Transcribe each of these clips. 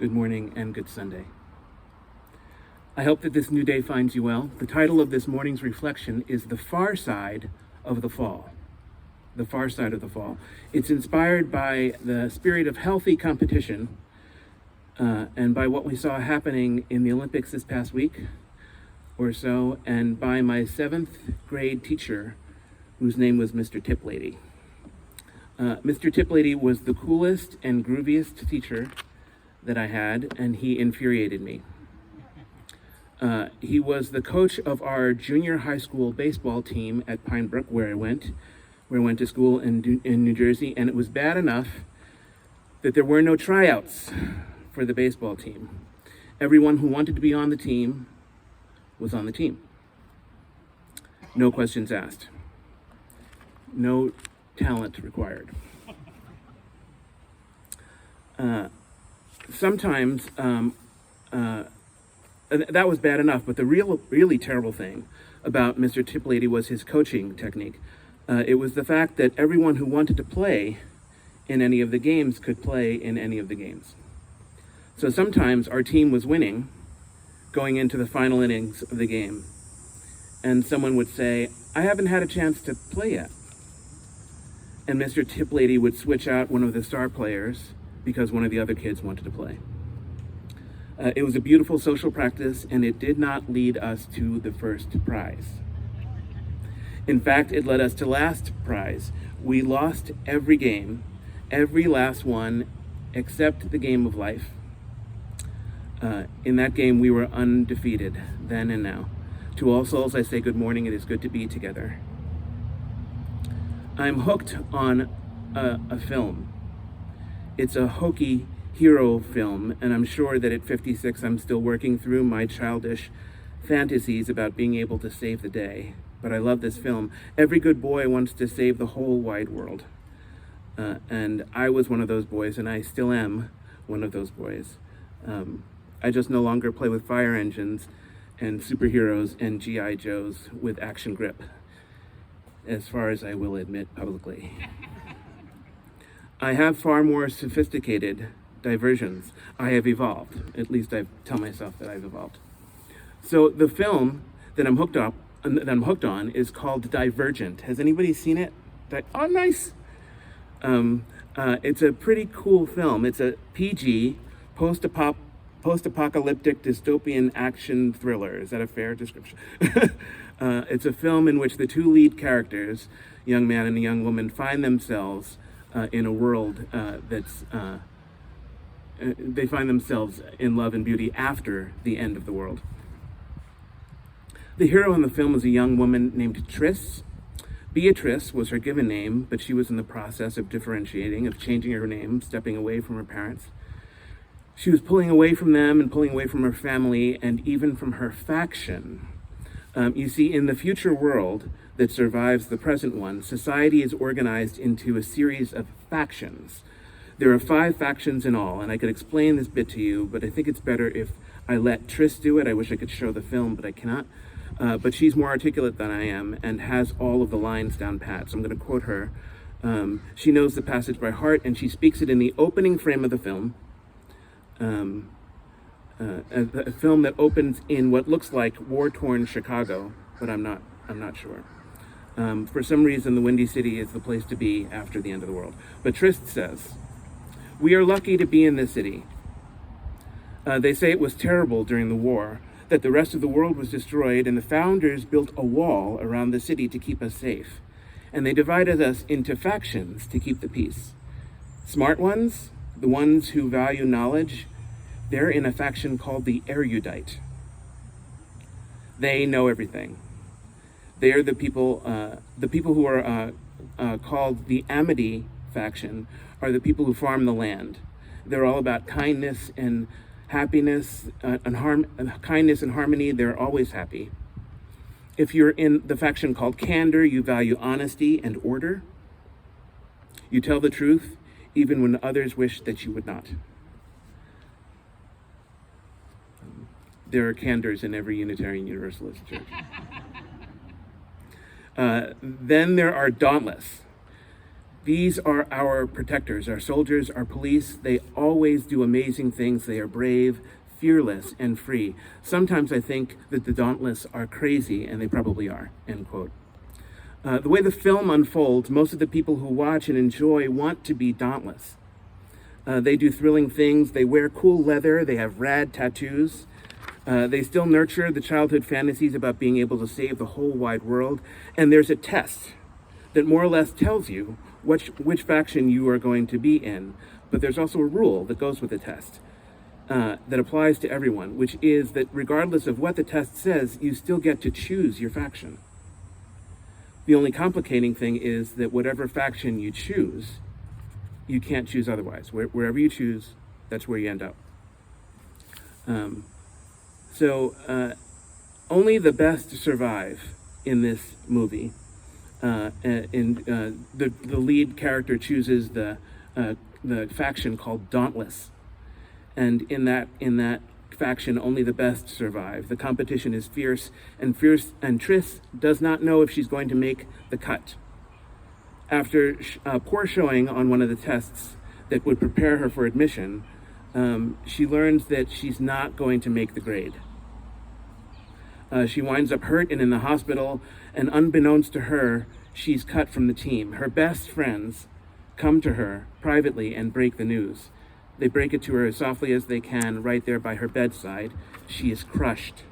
good morning, and good Sunday. I hope that this new day finds you well. The title of this morning's reflection is The Far Side of the Fall. The Far Side of the Fall. It's inspired by the spirit of healthy competition and by what we saw happening in the Olympics this past week or so, and by my 7th grade teacher, whose name was Mr. Tiplady. Mr. Tiplady was the coolest and grooviest teacher that I had, and he infuriated me. He was the coach of our junior high school baseball team at Pine Brook, where I went to school in New Jersey, and it was bad enough that there were no tryouts for the baseball team. Everyone who wanted to be on the team was on the team. No questions asked. No talent required. Sometimes that was bad enough, but the really terrible thing about Mr. Tiplady was his coaching technique. It was the fact that everyone who wanted to play in any of the games could play in any of the games. So sometimes our team was winning going into the final innings of the game, and someone would say, "I haven't had a chance to play yet." And Mr. Tiplady would switch out one of the star players because one of the other kids wanted to play. It was a beautiful social practice, and it did not lead us to the first prize. In fact, it led us to last prize. We lost every game, every last one, except the game of life. In that game, we were undefeated, then and now. To all souls, I say good morning. It is good to be together. I'm hooked on a film. It's a hokey hero film, and I'm sure that at 56 I'm still working through my childish fantasies about being able to save the day. But I love this film. Every good boy wants to save the whole wide world. And I was one of those boys, and I still am one of those boys. I just no longer play with fire engines and superheroes and G.I. Joes with action grip, as far as I will admit publicly. I have far more sophisticated diversions. I have evolved. At least I tell myself that I've evolved. So the film that I'm hooked on is called Divergent. Has anybody seen it? Oh, nice. It's a pretty cool film. It's a PG, post-apocalyptic dystopian action thriller. Is that a fair description? It's a film in which the two lead characters, young man and a young woman, find themselves in a world they find themselves in love and beauty after the end of the world. The hero in the film is a young woman named Tris. Beatrice was her given name, but she was in the process of differentiating, of changing her name, stepping away from her parents. She was pulling away from them and pulling away from her family and even from her faction. You see, in the future world that survives the present one, society is organized into a series of factions. There are 5 factions in all, and I could explain this bit to you, but I think it's better if I let Tris do it. I wish I could show the film, but I cannot. But she's more articulate than I am and has all of the lines down pat, so I'm going to quote her. She knows the passage by heart, and she speaks it in the opening frame of the film. A film that opens in what looks like war-torn Chicago, but I'm not sure. For some reason, the Windy City is the place to be after the end of the world. But Trist says, "We are lucky to be in this city. They say it was terrible during the war, that the rest of the world was destroyed, and the founders built a wall around the city to keep us safe. And they divided us into factions to keep the peace. Smart ones, the ones who value knowledge, they're in a faction called the erudite. They know everything. They are the people who are called the Amity faction are the people who farm the land. They're all about kindness and happiness kindness and harmony. They're always happy. If you're in the faction called Candor, you value honesty and order. You tell the truth even when others wish that you would not." There are candors in every Unitarian Universalist church. Then there are Dauntless. These are our protectors, our soldiers, our police. They always do amazing things. They are brave, fearless, and free. Sometimes I think that the dauntless are crazy, and they probably are, end quote. The way the film unfolds, most of the people who watch and enjoy want to be dauntless. They do thrilling things. They wear cool leather. They have rad tattoos. They still nurture the childhood fantasies about being able to save the whole wide world. And there's a test that more or less tells you which faction you are going to be in. But there's also a rule that goes with the test that applies to everyone, which is that regardless of what the test says, you still get to choose your faction. The only complicating thing is that whatever faction you choose, you can't choose otherwise. Wherever you choose, that's where you end up. Only the best survive in this movie. The lead character chooses the faction called Dauntless, and in that faction, only the best survive. The competition is fierce, and Tris does not know if she's going to make the cut. After a poor showing on one of the tests that would prepare her for admission, she learns that she's not going to make the grade. She winds up hurt and in the hospital, and unbeknownst to her, she's cut from the team. Her best friends come to her privately and break the news. They break it to her as softly as they can, right there by her bedside. She is crushed.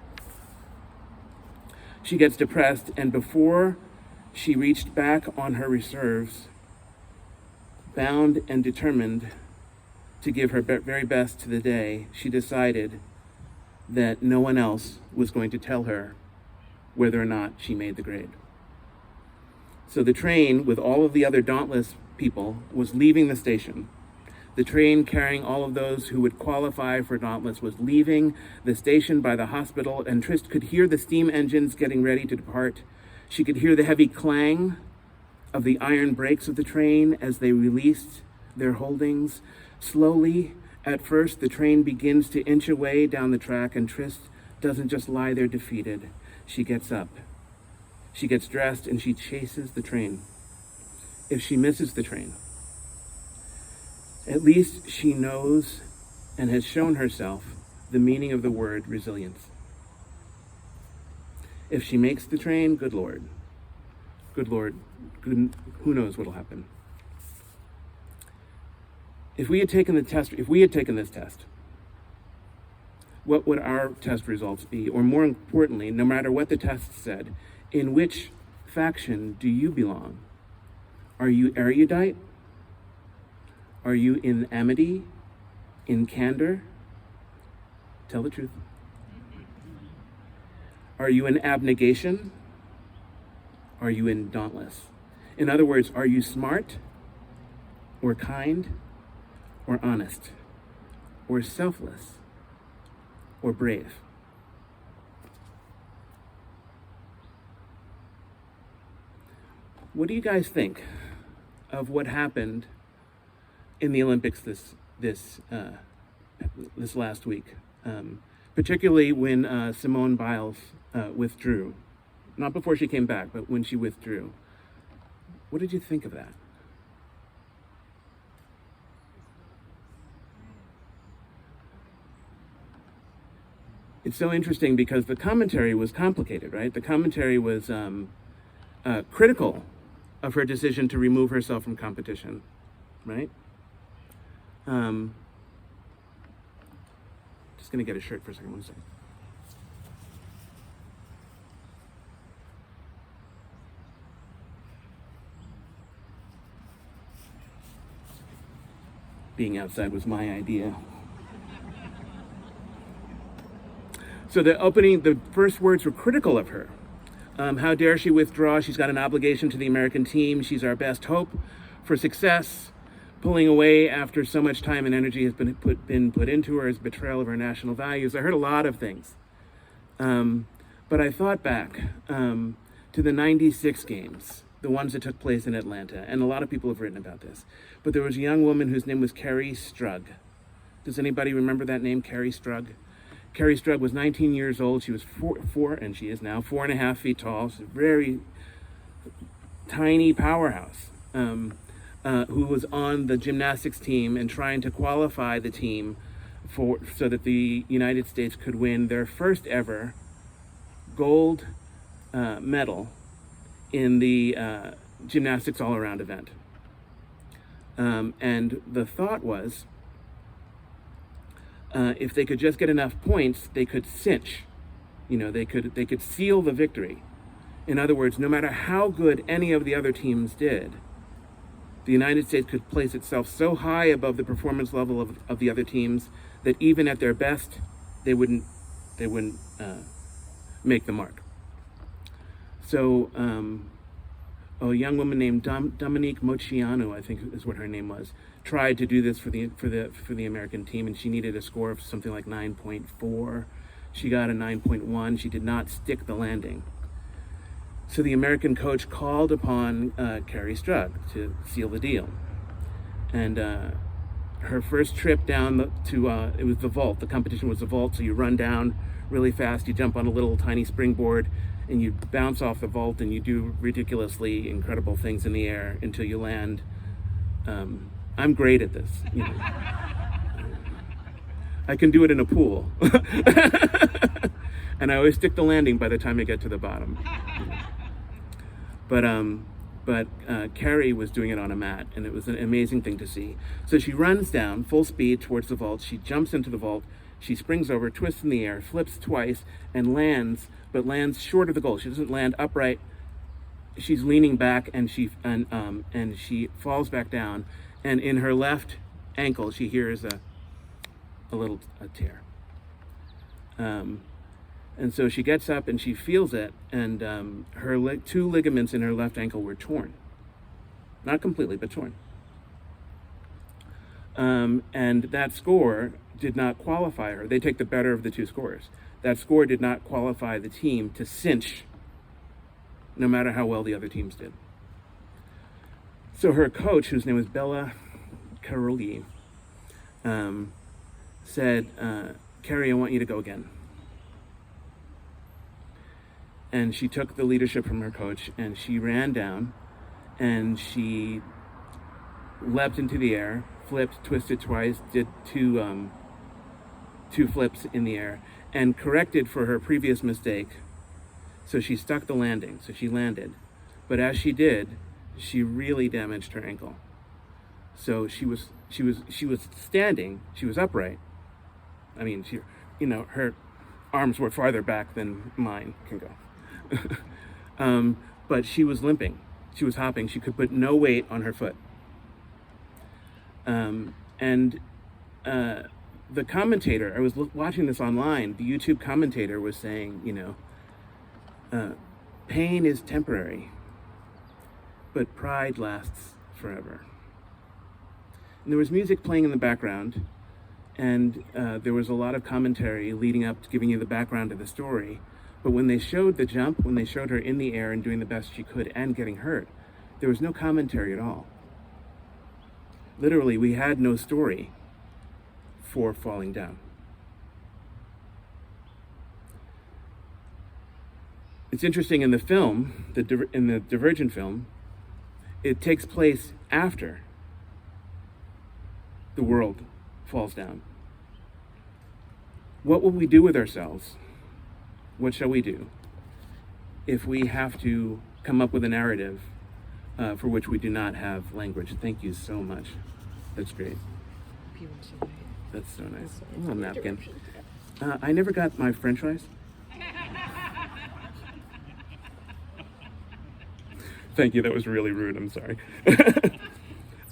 She gets depressed, and before she reached back on her reserves, bound and determined to give her very best to the day, she decided that no one else was going to tell her whether or not she made the grade. So the train, with all of the other Dauntless people, was leaving the station. The train carrying all of those who would qualify for Dauntless was leaving the station by the hospital, and Trist could hear the steam engines getting ready to depart. She could hear the heavy clang of the iron brakes of the train as they released their holdings. Slowly, at first, the train begins to inch away down the track, and Trist doesn't just lie there defeated. She gets up. She gets dressed, and she chases the train. If she misses the train, at least she knows and has shown herself the meaning of the word resilience. If she makes the train, good Lord, who knows what'll happen. If we had taken this test, what would our test results be? Or more importantly, no matter what the test said, in which faction do you belong? Are you erudite? Are you in amity? In candor? Tell the truth. Are you in abnegation? Are you in dauntless? In other words, are you smart or kind or honest or selfless or brave? What do you guys think of what happened in the Olympics this last week, particularly when Simone Biles withdrew? Not before she came back, but when she withdrew. What did you think of that? It's so interesting because the commentary was complicated, right? The commentary was critical of her decision to remove herself from competition, right? Just gonna get a shirt for a second, 1 second. Being outside was my idea. So the first words were critical of her. How dare she withdraw? She's got an obligation to the American team. She's our best hope for success. Pulling away after so much time and energy has been put into her is betrayal of our national values. I heard a lot of things. But I thought back to the 96 games, the ones that took place in Atlanta, and a lot of people have written about this. But there was a young woman whose name was Kerri Strug. Does anybody remember that name, Kerri Strug? Kerri Strug was 19 years old. She was and she is now 4.5 feet tall. She's a very tiny powerhouse. who was on the gymnastics team and trying to qualify the team so that the United States could win their first ever gold medal in the gymnastics all-around event. And the thought was, if they could just get enough points, they could cinch. They could seal the victory. In other words, no matter how good any of the other teams did, the United States could place itself so high above the performance level of the other teams that even at their best, they wouldn't make the mark. So a young woman named Dominique Moceanu, I think is what her name was, tried to do this for the American team, and she needed a score of something like 9.4. She got a 9.1. She did not stick the landing. So the American coach called upon Kerri Strug to seal the deal. And her first trip down it was the vault. The competition was the vault, so you run down really fast, you jump on a little tiny springboard, and you bounce off the vault, and you do ridiculously incredible things in the air until you land. I'm great at this. I can do it in a pool. And I always stick the landing by the time I get to the bottom. But Kerri was doing it on a mat, and it was an amazing thing to see. So she runs down full speed towards the vault. She jumps into the vault. She springs over, twists in the air, flips twice, and lands, but lands short of the goal. She doesn't land upright. She's leaning back, and she falls back down. And in her left ankle, she hears a tear. And so she gets up and she feels it, and her two ligaments in her left ankle were torn. Not completely, but torn. And that score did not qualify her. They take the better of the two scores. That score did not qualify the team to cinch, no matter how well the other teams did. So her coach, whose name was Bella Caroli, said, Kerri, I want you to go again. And she took the leadership from her coach, and she ran down, and she leapt into the air, flipped, twisted twice, did two flips in the air, and corrected for her previous mistake. So she stuck the landing, so she landed. But as she did, she really damaged her ankle. So she was standing, she was upright. I mean, her arms were farther back than mine can go. But she was limping, she was hopping, she could put no weight on her foot. The commentator, I was watching this online, the YouTube commentator was saying, pain is temporary, but pride lasts forever. And there was music playing in the background, and there was a lot of commentary leading up to giving you the background of the story. But when they showed the jump, when they showed her in the air and doing the best she could and getting hurt, there was no commentary at all. Literally, we had no story for falling down. It's interesting, in the film, in the Divergent film, it takes place after the world falls down. What will we do with ourselves? What shall we do if we have to come up with a narrative for which we do not have language? Thank you so much. That's great. That's so nice. Oh, a napkin. I never got my French fries. Thank you. That was really rude. I'm sorry.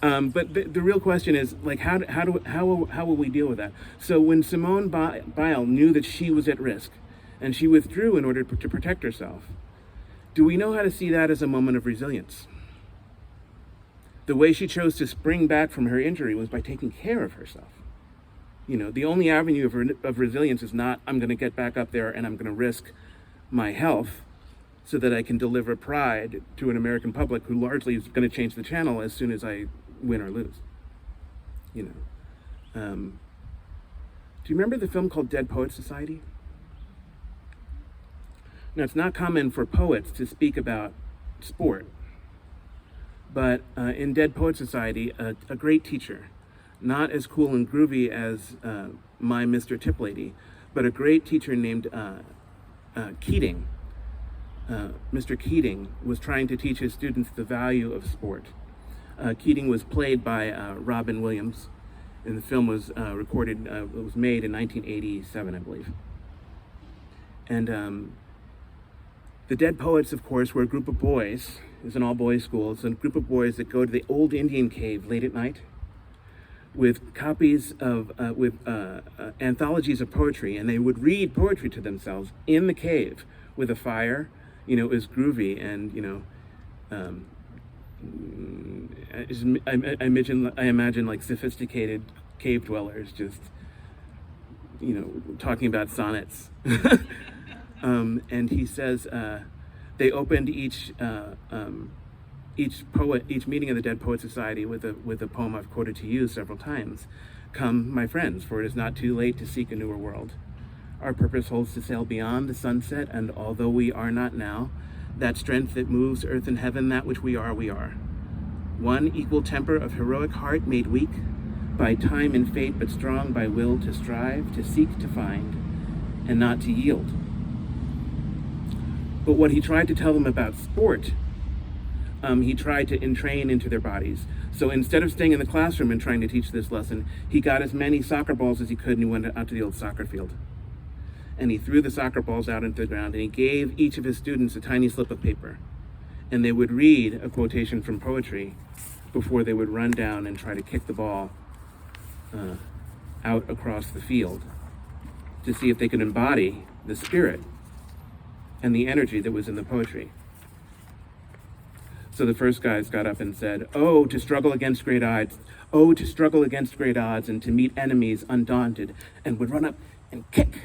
But the real question is, like, how will we deal with that? So when Simone Biles knew that she was at risk, and she withdrew in order to protect herself, do we know how to see that as a moment of resilience? The way she chose to spring back from her injury was by taking care of herself. The only avenue of resilience is not, I'm going to get back up there and I'm going to risk my health so that I can deliver pride to an American public who largely is going to change the channel as soon as I win or lose. Do you remember the film called Dead Poets Society? Now, it's not common for poets to speak about sport, But in Dead Poet Society, a great teacher, not as cool and groovy as my Mr. Tip Lady, but a great teacher named Keating. Mr. Keating was trying to teach his students the value of sport. Keating was played by Robin Williams, and the film was was made in 1987, I believe. And the Dead Poets, of course, were a group of boys. It was an all-boys school. It's a group of boys that go to the old Indian cave late at night with copies of, anthologies of poetry, and they would read poetry to themselves in the cave with a fire. You know, it was groovy, and, you know, I imagine like sophisticated cave dwellers just, you know, talking about sonnets. And he says they opened each meeting of the Dead Poet Society with a poem I've quoted to you several times. Come, my friends, for it is not too late to seek a newer world. Our purpose holds to sail beyond the sunset, and although we are not now, that strength that moves earth and heaven, that which we are, we are. One equal temper of heroic heart made weak by time and fate, but strong by will to strive, to seek, to find, and not to yield. But what he tried to tell them about sport, he tried to entrain into their bodies. So instead of staying in the classroom and trying to teach this lesson, he got as many soccer balls as he could, and he went out to the old soccer field. And he threw the soccer balls out into the ground, and he gave each of his students a tiny slip of paper. And they would read a quotation from poetry before they would run down and try to kick the ball out across the field to see if they could embody the spirit and the energy that was in the poetry. So the first guys got up and said, "Oh, to struggle against great odds. Oh, to struggle against great odds and to meet enemies undaunted," and would run up and kick.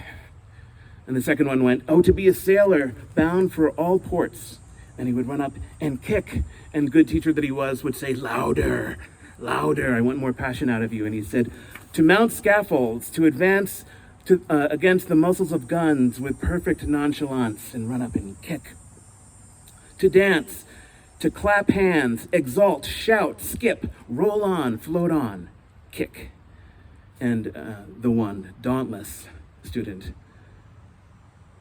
And the second one went, "Oh, to be a sailor bound for all ports." And he would run up and kick. And good teacher that he was would say, "Louder, louder, I want more passion out of you." And he said, "To mount scaffolds, to advance against the muzzles of guns with perfect nonchalance," and run up and kick. "To dance, to clap hands, exalt, shout, skip, roll on, float on, kick." And the one dauntless student,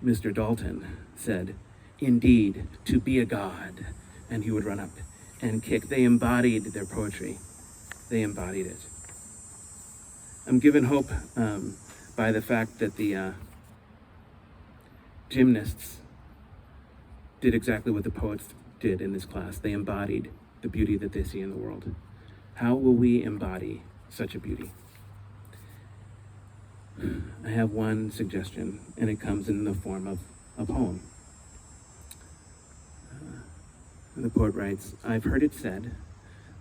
Mr. Dalton, said, "Indeed, to be a god." And he would run up and kick. They embodied their poetry. They embodied it. I'm given hope by the fact that the gymnasts did exactly what the poets did in this class. They embodied the beauty that they see in the world. How will we embody such a beauty? I have one suggestion, and it comes in the form of a poem. The poet writes, "I've heard it said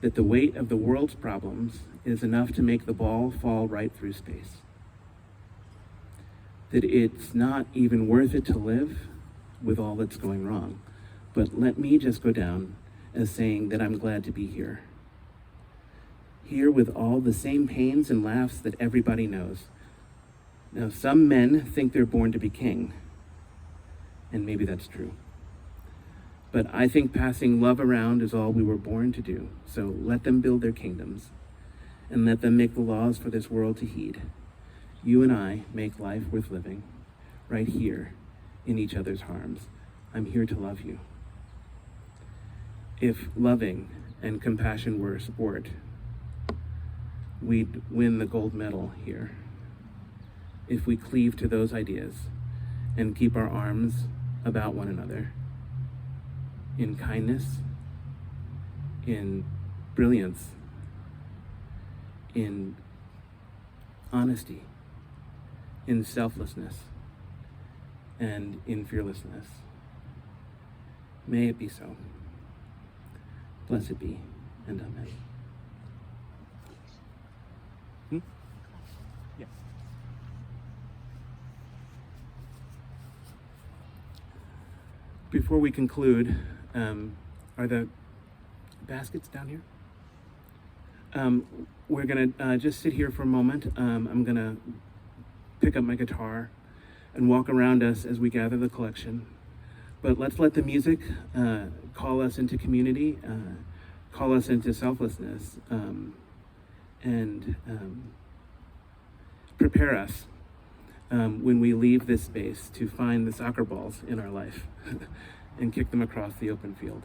that the weight of the world's problems is enough to make the ball fall right through space. That it's not even worth it to live with all that's going wrong. But let me just go down as saying that I'm glad to be here. Here with all the same pains and laughs that everybody knows. Now, some men think they're born to be king, and maybe that's true. But I think passing love around is all we were born to do. So let them build their kingdoms, and let them make the laws for this world to heed. You and I make life worth living, right here in each other's arms. I'm here to love you." If loving and compassion were a sport, we'd win the gold medal here. If we cleave to those ideas and keep our arms about one another in kindness, in brilliance, in honesty, in selflessness, and in fearlessness. May it be so. Blessed be, and amen. Yes. Before we conclude, are the baskets down here? We're gonna just sit here for a moment. I'm gonna pick up my guitar and walk around us as we gather the collection. But let's let the music call us into community. call us into selflessness, and prepare us when we leave this space to find the soccer balls in our life and kick them across the open field.